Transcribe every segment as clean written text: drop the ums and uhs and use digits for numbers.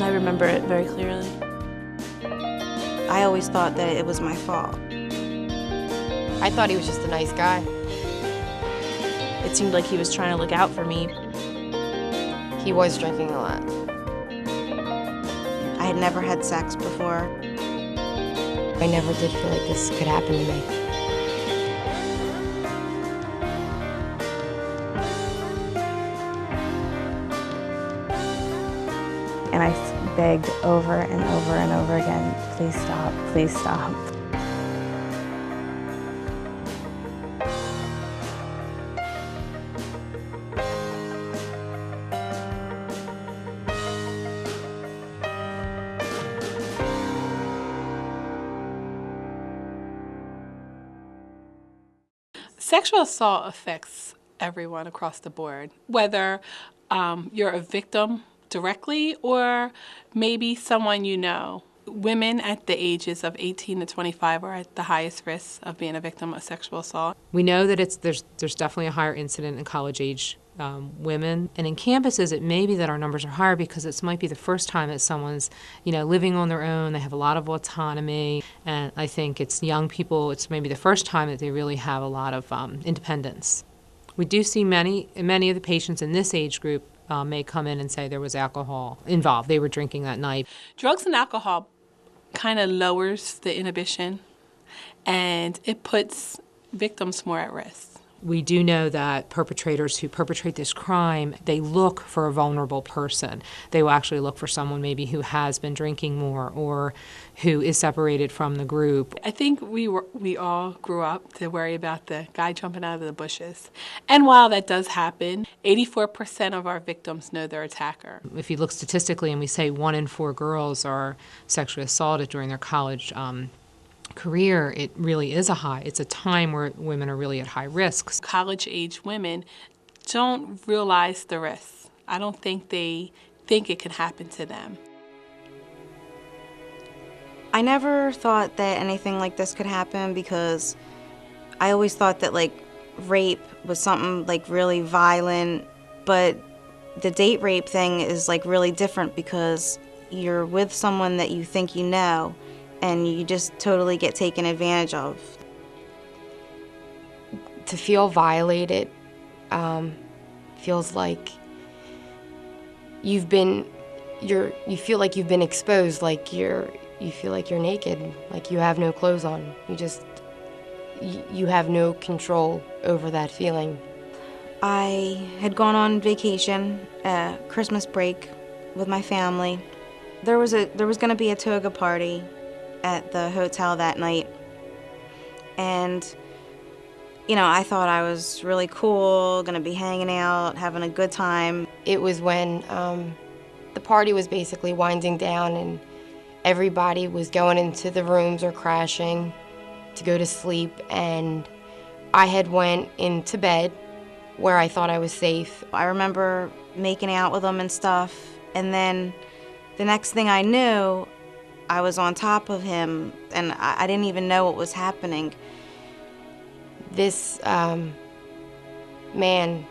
I remember it very clearly. I always thought that it was my fault. I thought he was just a nice guy. It seemed like he was trying to look out for me. He was drinking a lot. I had never had sex before. I never did feel like this could happen to me. And I begged over and over and over again, please stop, please stop. Sexual assault affects everyone across the board, whether you're a victim directly or maybe someone you know. Women at the ages of 18 to 25 are at the highest risk of being a victim of sexual assault. We know that there's definitely a higher incident in college-age women, and in campuses it may be that our numbers are higher because it might be the first time that someone's living on their own. They have a lot of autonomy, and I think it's young people. It's maybe the first time that they really have a lot of independence. We do see many of the patients in this age group may come in and say there was alcohol involved. They were drinking that night. Drugs and alcohol kind of lowers the inhibition, and it puts victims more at risk. We do know that perpetrators who perpetrate this crime, they look for a vulnerable person. They will actually look for someone maybe who has been drinking more or who is separated from the group. I think we all grew up to worry about the guy jumping out of the bushes. And while that does happen, 84% of our victims know their attacker. If you look statistically and we say 1 in 4 girls are sexually assaulted during their college career, it really is it's a time where women are really at high risks. College-age women don't realize the risks. I don't think they think it can happen to them. I never thought that anything like this could happen because I always thought that rape was something really violent, but the date rape thing is really different because you're with someone that you think you know, and you just totally get taken advantage of. To feel violated feels like you feel like you've been exposed, you feel like you're naked, like you have no clothes on. You have no control over that feeling. I had gone on vacation, Christmas break with my family. There was going to be a toga party at the hotel that night, and I thought I was really cool, gonna be hanging out, having a good time. It was when the party was basically winding down and everybody was going into the rooms or crashing to go to sleep, and I had went into bed where I thought I was safe. I remember making out with them and stuff, and then the next thing I knew, I was on top of him, and I didn't even know what was happening. This man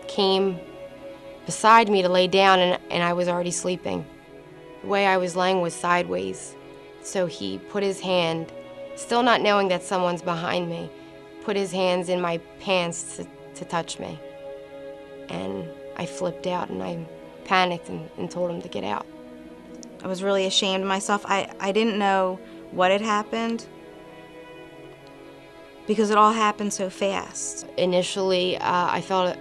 came beside me to lay down, and I was already sleeping. The way I was laying was sideways, so he put his hand, still not knowing that someone's behind me, put his hands in my pants to touch me. And I flipped out, and I panicked and told him to get out. I was really ashamed of myself. I didn't know what had happened because it all happened so fast. Initially, I felt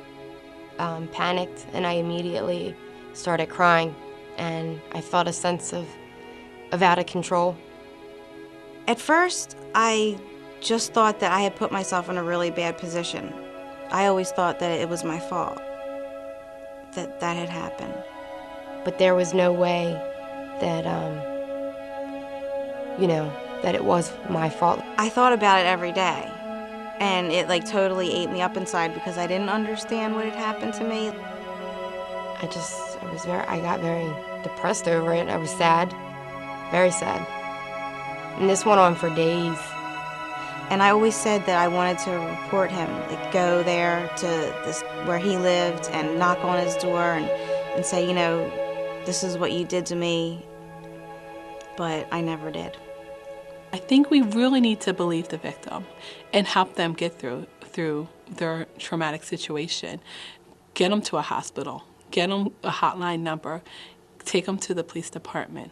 panicked, and I immediately started crying, and I felt a sense of out of control. At first, I just thought that I had put myself in a really bad position. I always thought that it was my fault that had happened. But there was no way that, that it was my fault. I thought about it every day, and it totally ate me up inside because I didn't understand what had happened to me. I got very depressed over it. I was sad, very sad. And this went on for days. And I always said that I wanted to report him, go there to where he lived and knock on his door and say, this is what you did to me, but I never did. I think we really need to believe the victim and help them get through their traumatic situation. Get them to a hospital, get them a hotline number, take them to the police department.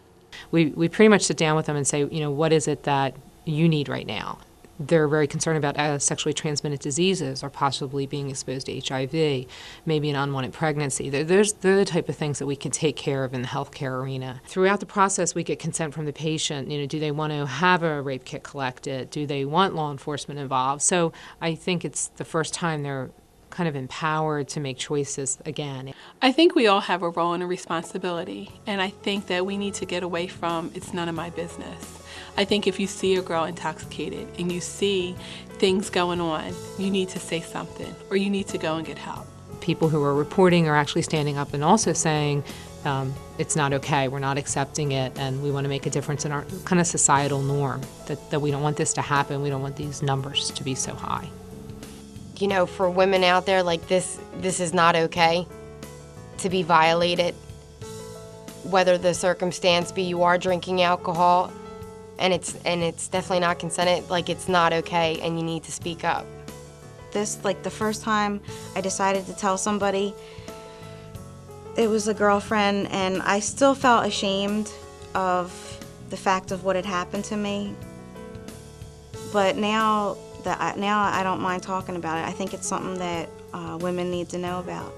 We pretty much sit down with them and say, what is it that you need right now? They're very concerned about sexually transmitted diseases or possibly being exposed to HIV, maybe an unwanted pregnancy. They're the type of things that we can take care of in the healthcare arena. Throughout the process, we get consent from the patient. Do they want to have a rape kit collected? Do they want law enforcement involved? So I think it's the first time they're kind of empowered to make choices again. I think we all have a role and a responsibility, and I think that we need to get away from it's none of my business. I think if you see a girl intoxicated and you see things going on, you need to say something or you need to go and get help. People who are reporting are actually standing up and also saying, it's not okay, we're not accepting it, and we want to make a difference in our kind of societal norm, that we don't want this to happen, we don't want these numbers to be so high. For women out there, like this is not okay to be violated, whether the circumstance be you are drinking alcohol and it's definitely not consented, like it's not okay and you need to speak up. This, like the first time I decided to tell somebody, it was a girlfriend, and I still felt ashamed of the fact of what had happened to me. But now I don't mind talking about it. I think it's something that women need to know about.